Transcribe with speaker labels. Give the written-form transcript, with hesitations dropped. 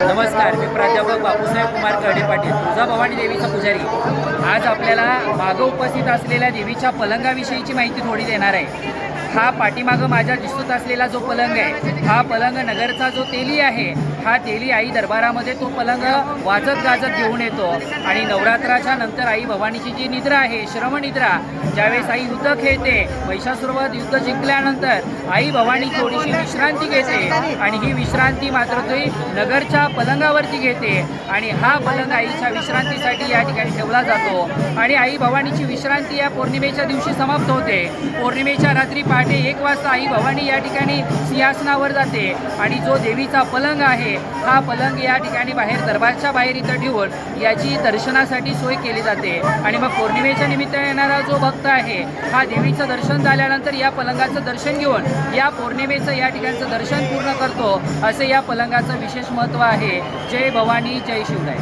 Speaker 1: नमस्कार, मी प्राध्यापक बापूसाहेब कुमार कर्डे पाटील, तुळजाभवानी देवीचा पुजारी. आज आपल्याला मागं उपस्थित असलेल्या देवीच्या पलंगाविषयीची माहिती थोडी देणार आहे. हा पाठीमागं माझ्या दिसत असलेला जो पलंग आहे, हा पलंग नगरचा जो तेली आहे, हा तेली आई दरबारामध्ये तो पलंग वाजत गाजत घेऊन येतो. आणि नवरात्राच्या नंतर आई भवानीची जी निद्रा आहे, श्रमनिद्रा, ज्यावेळेस आई युद्ध खेळते, महिषासुरवध युद्ध जिंकल्यानंतर आई भवानी थोडीशी विश्रांती घेते आणि ही विश्रांती मात्र ती नगरच्या पलंगावरती घेते. आणि हा पलंग आईच्या विश्रांतीसाठी या ठिकाणी ठेवला जातो. आणि आई भवानीची विश्रांती या पौर्णिमेच्या दिवशी समाप्त होते. पौर्णिमेच्या रात्री पहाटे 1 वाजता आई भवानी या ठिकाणी सिंहासनावर जाते आणि जो देवीचा पलंग आहे, हा पलंग या ठिकाणी बाहेर दरबारच्या बाहेर इथं ठेवून याची दर्शनासाठी सोय केली जाते. आणि मग पौर्णिमेच्या निमित्ताने येणारा जो भक्त आहे, हा देवीचं दर्शन झाल्यानंतर या पलंगाचं दर्शन घेऊन या पौर्णिमेचं या ठिकाणचं दर्शन पूर्ण करतो. असे या पलंगाचं विशेष महत्त्व आहे. जय भवानी, जय शिवराय.